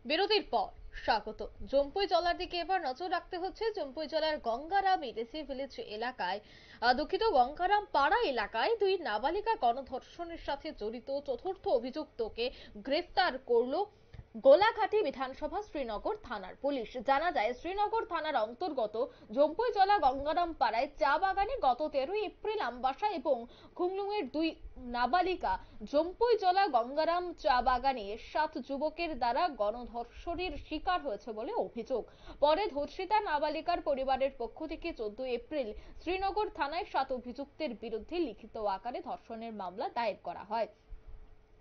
বিরতির পর স্বাগত। জম্পুই জলার দিকে এবার নজর রাখতে হচ্ছে। জম্পুই জলার গঙ্গারাম এডিসি ভিলেজ এলাকায় দুঃখিত গঙ্গারাম পাড়া এলাকায় দুই নাবালিকা গণধর্ষণের সাথে জড়িত চতুর্থ অভিযুক্তকে গ্রেফতার করলো গোলাঘাটি বিধানসভা শ্রীনগর থানার পুলিশ। জানা যায় শ্রীনগর থানার অন্তর্গত জম্পুইজলা গঙ্গারাম পাড়ায় চা বাগানে গত 13 এপ্রিল আমবাসা এবং খুংলুঙের দুই নাবালিকা জম্পুইজলা গঙ্গারাম চা বাগানে 7 যুবকের দ্বারা গণধর্ষণের শিকার হয়েছে বলে অভিযোগ। পরে ধর্ষিতা নাবালিকার পরিবারের পক্ষ থেকে 14 এপ্রিল শ্রীনগর থানায় 7 অভিযুক্তের বিরুদ্ধে লিখিত আকারে ধর্ষণের মামলা দায়ের করা হয়।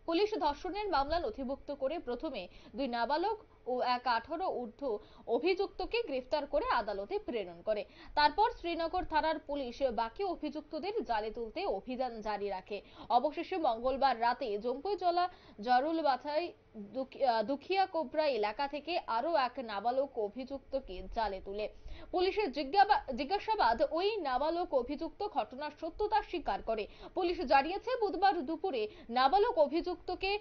পুলিশ ধর্ষণের মামলা নথিভুক্ত করে প্রথমে দুই নাবালক ও এক 18 ঊর্ধ্ব অভিযুক্তকে গ্রেফতার করে আদালতে প্রেরণ করে। তারপর শ্রীনগর থানার পুলিশ বাকি অভিযুক্তদের জালে তুলতে অভিযান জারি রাখে। অবশেষে মঙ্গলবার রাতে জম্পুইজলা জারুলবাথাই দুখিয়া কোবরা এলাকা থেকে আরো এক নাবালক অভিযুক্তকে জালে তুলে পুলিশের জিজ্ঞাসাবাদ ওই নাবালক অভিযুক্ত ঘটনার সত্যতা স্বীকার করে। পুলিশ জানিয়েছে বুধবার দুপুরে নাবালক অভিযুক্তকে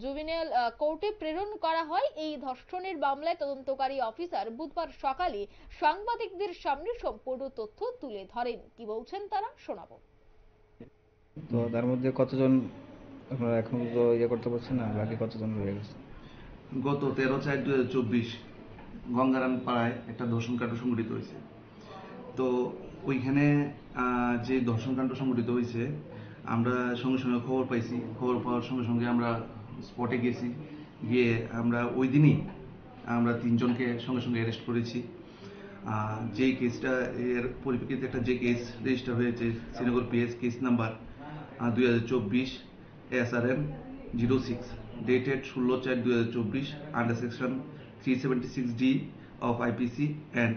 জুভেনাইল কোর্টে প্রেরণ করা হয়। এই ধর্ষণের মামলায় তদন্তকারী অফিসার বুধবার সকালে সাংবাদিকদের সামনে সম্পূর্ণ তথ্য তুলে ধরেন। কি বলছেন তারা শোনাবো। তো তার মধ্যে কতজন আপনারা এখন তো করতে পারছেন না, বাকি কতজন রয়ে গেছে? গত 13/4/2024 গঙ্গারাম পাড়ায় একটা ধর্ষণকাণ্ড সংঘটিত হয়েছে। তো ওইখানে যে ধর্ষণকাণ্ড সংঘটিত হয়েছে আমরা সঙ্গে সঙ্গে খবর পাইছি। খবর পাওয়ার সঙ্গে সঙ্গে আমরা স্পটে গেছি, গিয়ে আমরা ওই দিনই আমরা 3 জনকে সঙ্গে সঙ্গে অ্যারেস্ট করেছি। যেই কেসটা এর পরিপ্রেক্ষিতে একটা যে কেস রেজিস্টার হয়েছে Srinagar PS case number 2024 SRM 06 dated 16/4/2024 under section 376D of IPC and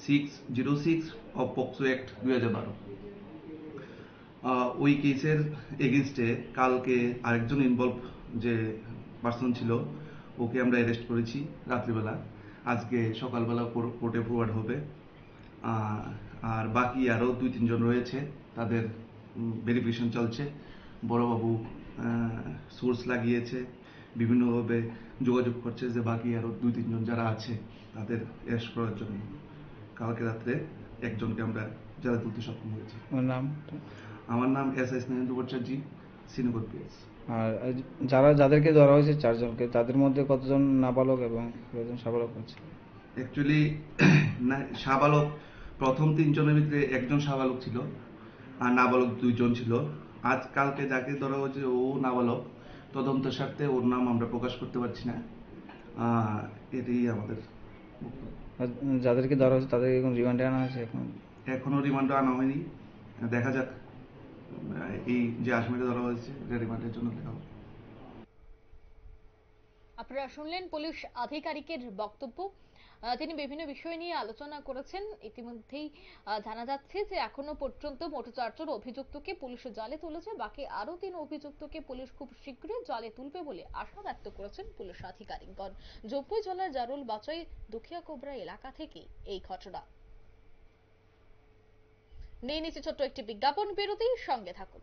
606 of POCSO Act 2012। ওই কেসের এগেনস্টে কালকে আরেকজন ইনভলভ যে পার্সন ছিল ওকে আমরা অ্যারেস্ট করেছি রাত্রিবেলা। আজকে সকালবেলা কোর্টে ফরওয়ার্ড হবে। আর বাকি আরও 2-3 জন রয়েছে, তাদের ভেরিফিকেশন চলছে। বড়বাবু সোর্স লাগিয়েছে, বিভিন্নভাবে যোগাযোগ করছে যে বাকি আরও 2-3 জন যারা আছে তাদের অ্যারেস্ট করার জন্য। কালকে রাত্রে একজনকে আমরা জালে তুলতে সক্ষম হয়েছি। আমার নাম SI স্নেহেন্দ্র ভট্টাচার্য, শ্রীনগর পিএস। আর যাদেরকে ধরা হয়েছে 4 জনকে, তাদের মধ্যে কতজন নাবালক এবং কতজন সাবালক আছে? অ্যাকচুয়ালি সাবালক প্রথম 3 জনের ভিতরে একজন সাবালক ছিল আর নাবালক 2 জন ছিল। কালকে যাকে ধরা হয়েছে ও নাবালক। তদন্তের স্বার্থে ওর নাম আমরা প্রকাশ করতে পারছি না। এটাই আমাদের। যাদেরকে ধরা হয়েছে তাদেরকে এখন রিমান্ডে আনা হয়েছে? এখনো রিমান্ডে আনা হয়নি, দেখা যাক। এই যে আসামিকে ধরা হয়েছে রিমান্ডের জন্য লেখা হবে। আপনারা শুনলেন পুলিশ আধিকারিকের বক্তব্য। তিনি বিভিন্ন বিষয় নিয়ে আলোচনা করেছেন। ইতিমধ্যেই জানা যাচ্ছে যে এখনো পর্যন্ত মোট 4 জন অভিযুক্তকে পুলিশ জালে তুলেছে। বাকি আরো 3 অভিযুক্তকে পুলিশ খুব শীঘ্রই জালে তুলবে বলে আশা ব্যক্ত করেছেন পুলিশ আধিকারিকগণ। জম্পুইজলার জারুল বাচাই দুখিয়া কোবরা এলাকা থেকে এই ঘটনা। নিয়ে নিচ্ছে ছোট্ট একটি বিজ্ঞাপন বিরতি, সঙ্গে থাকুন।